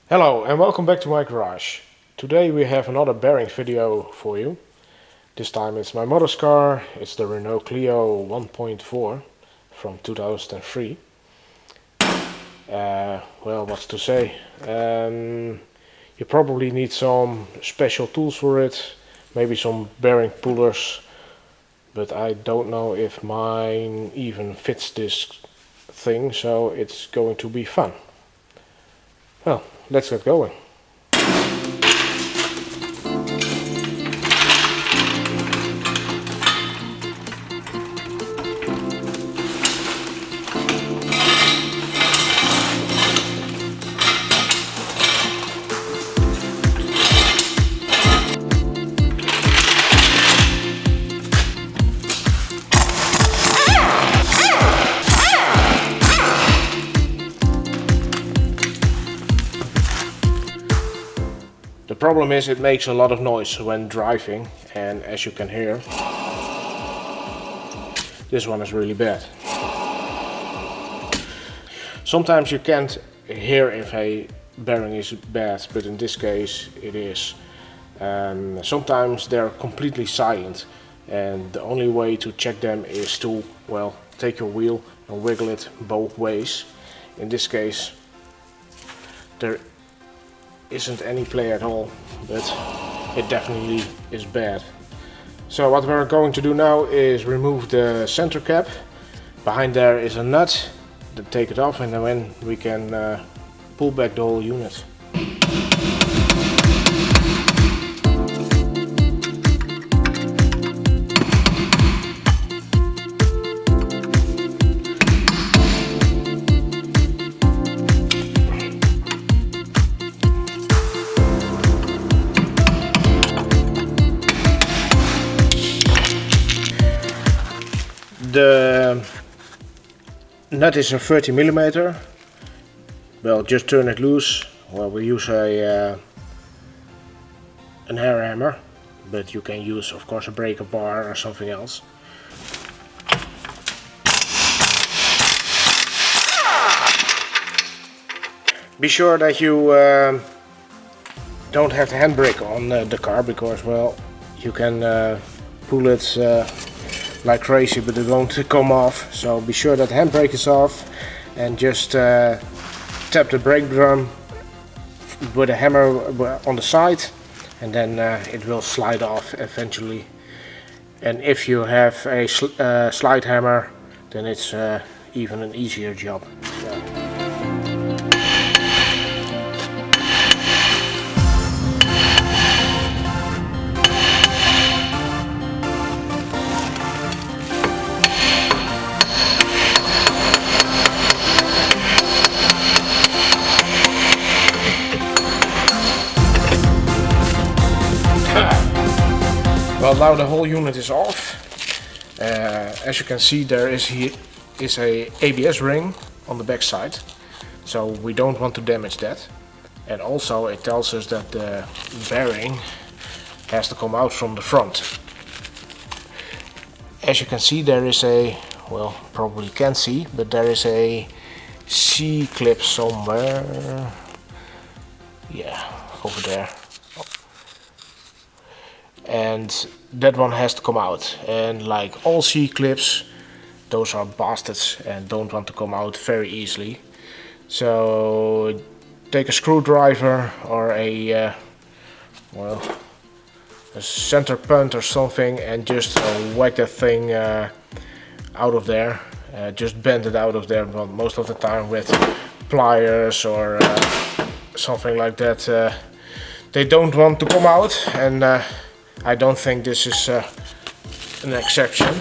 Hello and welcome back to my garage. Today we have another bearing video for you. This time it's my mother's car. It's the Renault Clio 1.4 from 2003. Well, what's to say? You probably need some special tools for it, maybe some bearing pullers, but I don't know if mine even fits this thing, so it's going to be fun. Well, let's get going. The problem is it makes a lot of noise when driving, and as you can hear, this one is really bad. Sometimes you can't hear if a bearing is bad, but in this case it is. Sometimes they're completely silent, and the only way to check them is to, well, take your wheel and wiggle it both ways. In this case there isn't any play at all, but it definitely is bad. So what we're going to do now is remove the center cap. Behind there is a nut, then take it off, and then we can pull back the whole unit. The nut is a 30mm. Well, just turn it loose. Well, we use an air hammer, but you can use, of course, a breaker bar or something else. Be sure that you don't have the handbrake on the car, because, well, you can pull it like crazy, but it won't come off. So be sure that the handbrake is off, and just tap the brake drum with a hammer on the side, and then it will slide off eventually. And if you have a slide hammer, then it's even an easier job. So. Well, now the whole unit is off. As you can see, there is a ABS ring on the back side, so we don't want to damage that. And also it tells us that the bearing has to come out from the front. As you can see, there is a, well, probably can't see, but there is a C-clip somewhere. Yeah, over there. And that one has to come out, and like all C-clips, those are bastards and don't want to come out very easily. So take a screwdriver or a well, a center punt or something, and just whack that thing out of there. Just bend it out of there, but most of the time with pliers or something like that, they don't want to come out, and I don't think this is an exception.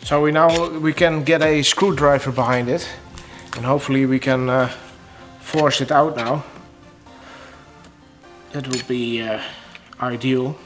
So we can get a screwdriver behind it, and hopefully we can force it out now. That would be ideal.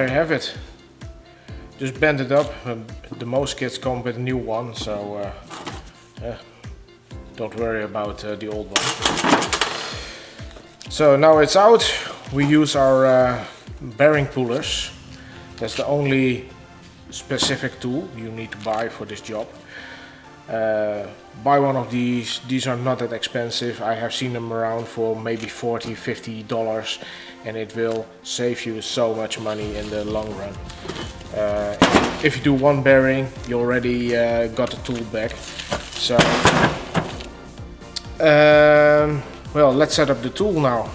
there you have it. Just bend it up. The most kits come with a new one, so don't worry about the old one. So now it's out. We use our bearing pullers. That's the only specific tool you need to buy for this job. Buy one of these. These are not that expensive. I have seen them around for maybe $40–50, and it will save you so much money in the long run. If you do one bearing, you already got the tool back. So well, let's set up the tool now.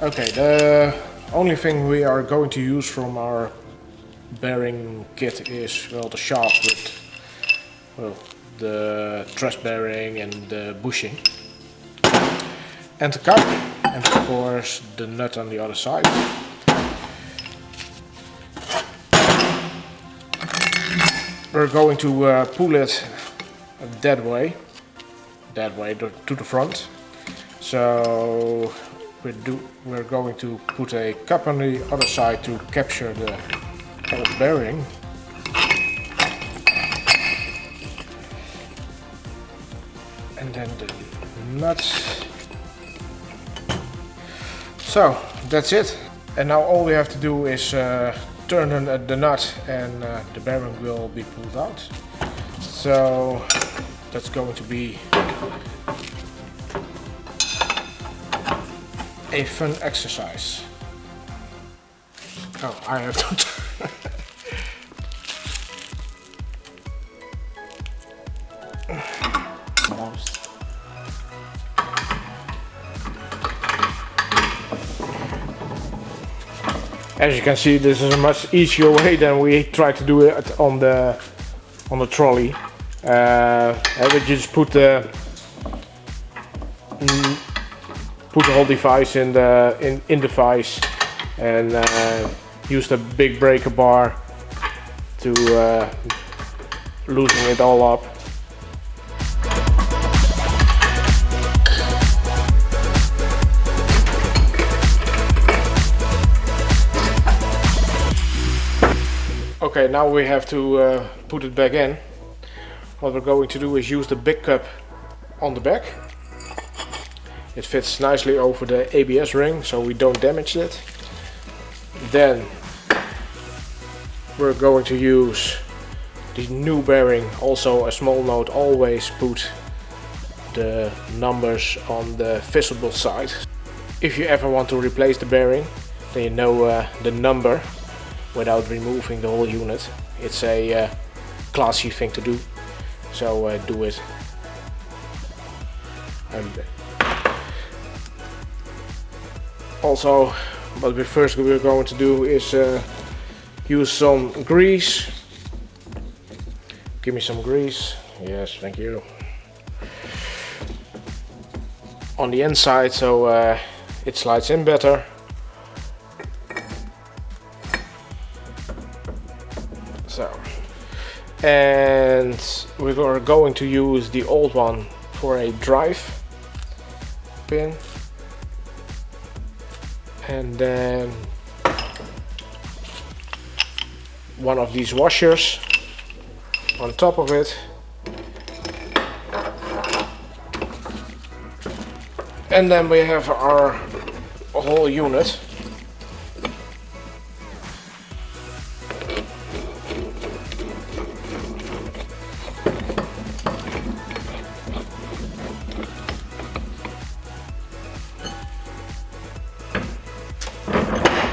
Okay, the only thing we are going to use from our bearing kit is, well, the shaft with, well, the truss bearing and the bushing, and the cup, and of course the nut on the other side. We're going to pull it that way to the front. So we're going to put a cup on the other side to capture the old bearing. And then the nuts. So that's it. And now all we have to do is turn the nut, and the bearing will be pulled out. So that's going to be a fun exercise. Oh, I have to turn. As you can see, this is a much easier way than we tried to do it on the trolley. We just put the whole device in the vise, and use the big breaker bar to loosen it all up. Okay, now we have to put it back in. What we're going to do is use the big cup on the back. It fits nicely over the ABS ring, so we don't damage it. Then we're going to use the new bearing. Also a small note, always put the numbers on the visible side. If you ever want to replace the bearing, then you know the number without removing the whole unit. It's a classy thing to do, so do it. Also, what we're going to do is use some grease. Give me some grease. Yes, thank you. On the inside, so it slides in better. So, and we're going to use the old one for a drive pin, and then one of these washers on top of it, and then we have our whole unit.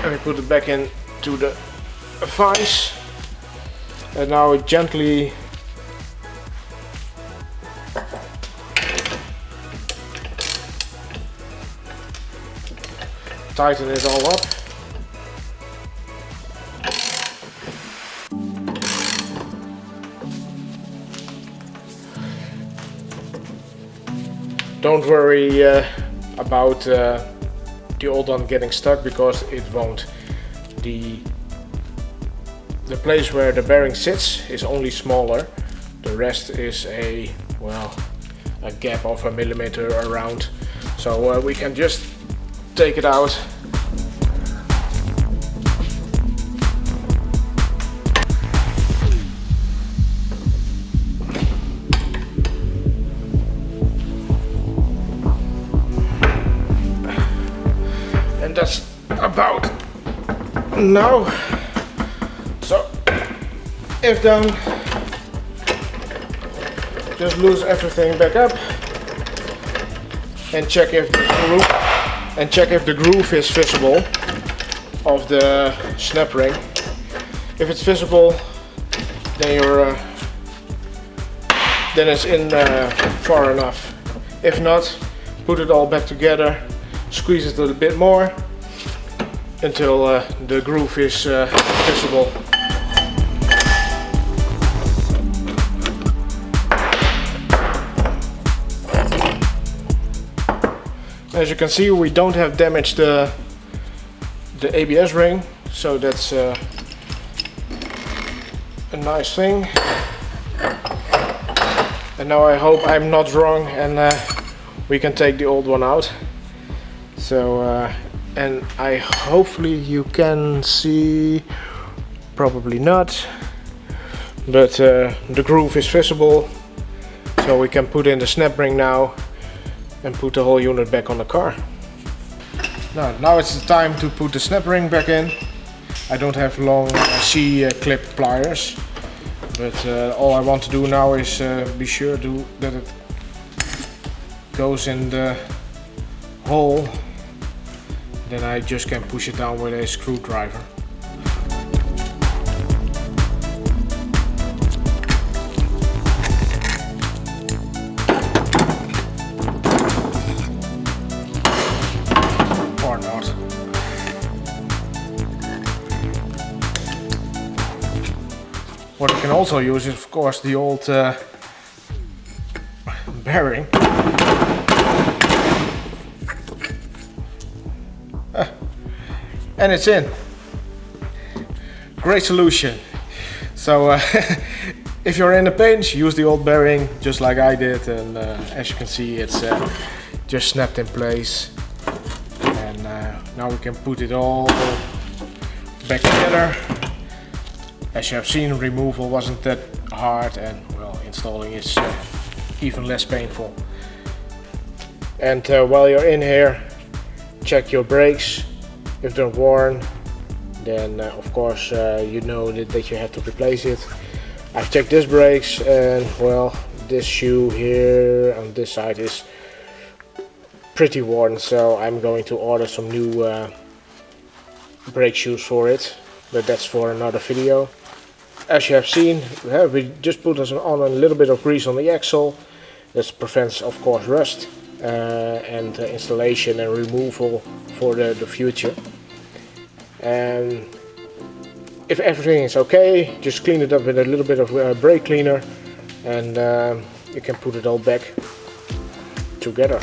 And we put it back into the vise, and now it gently tighten it all up. Don't worry about the old one getting stuck, because it won't. The place where the bearing sits is only smaller. The rest is a gap of a millimeter around, so we can just take it out. And that's about now. So if done, just loose everything back up and check if the groove is visible of the snap ring. If it's visible, then then it's in far enough. If not, put it all back together, squeeze it a little bit more until the groove is visible. As you can see, we don't have damaged the ABS ring, so that's a nice thing. And now I hope I'm not wrong and we can take the old one out. So and hopefully you can see, probably not, but the groove is visible, so we can put in the snap ring now and put the whole unit back on the car. Now it's the time to put the snap ring back in. I don't have long C-clip pliers, but all I want to do now is be sure that it goes in the hole. Then I just can push it down with a screwdriver. Or not. What you can also use is, of course, the old bearing. And it's in. Great solution. So if you're in a pinch, use the old bearing just like I did, and as you can see, it's just snapped in place. And now we can put it all back together. As you have seen, removal wasn't that hard, and well, installing is even less painful. And while you're in here, check your brakes. If they're worn, then of course you know that you have to replace it. I've checked these brakes, and well, this shoe here on this side is pretty worn, so I'm going to order some new brake shoes for it, but that's for another video. As you have seen, we just put on a little bit of grease on the axle. This prevents, of course, rust and installation and removal for the future. And if everything is okay, just clean it up with a little bit of brake cleaner, and you can put it all back together.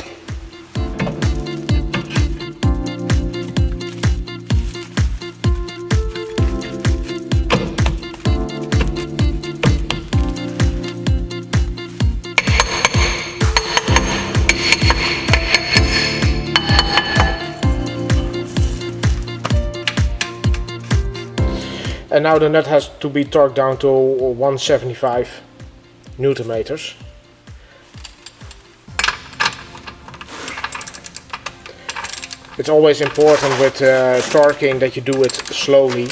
And now the nut has to be torqued down to 175 Newton meters. It's always important with torquing that you do it slowly.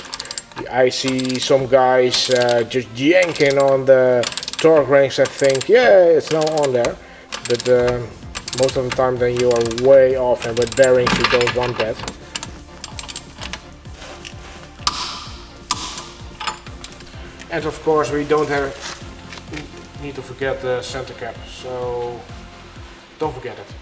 I see some guys just yanking on the torque wrench and think, yeah, it's now on there. But most of the time then you are way off, and with bearings you don't want that. And of course we need to forget the center cap, so don't forget it.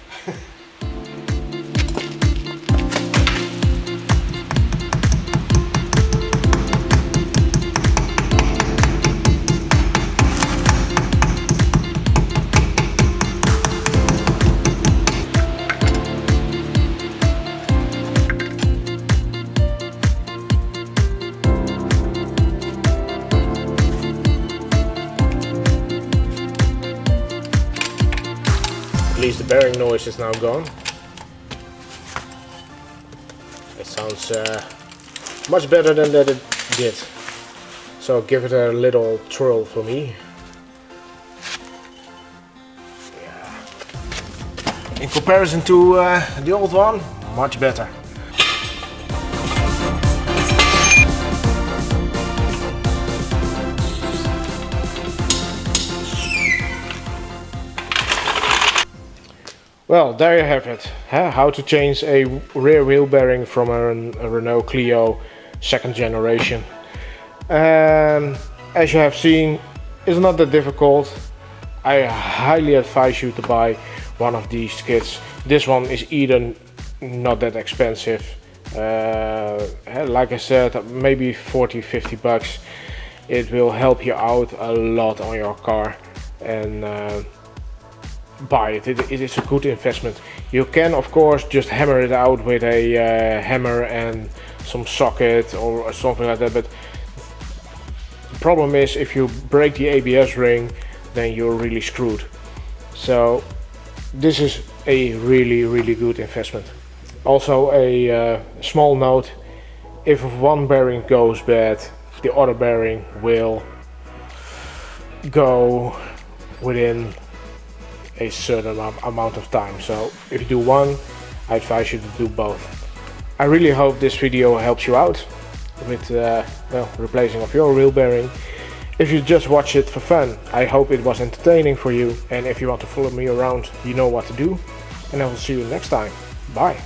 At least the bearing noise is now gone. It sounds much better than that it did. So give it a little twirl for me. Yeah. In comparison to the old one, much better. Well, there you have it. How to change a rear wheel bearing from a Renault Clio second generation. As you have seen, it's not that difficult. I highly advise you to buy one of these kits. This one is either not that expensive. Like I said, maybe 40-50 bucks. It will help you out a lot on your car, and buy it. It is a good investment. You can of course just hammer it out with a hammer and some socket or something like that, but the problem is if you break the ABS ring, then you're really screwed. So this is a really good investment. Also a small note, if one bearing goes bad, the other bearing will go within a certain amount of time. So if you do one, I advise you to do both. I really hope this video helps you out with well, replacing of your wheel bearing. If you just watch it for fun, I hope it was entertaining for you, and if you want to follow me around, you know what to do, and I will see you next time. Bye.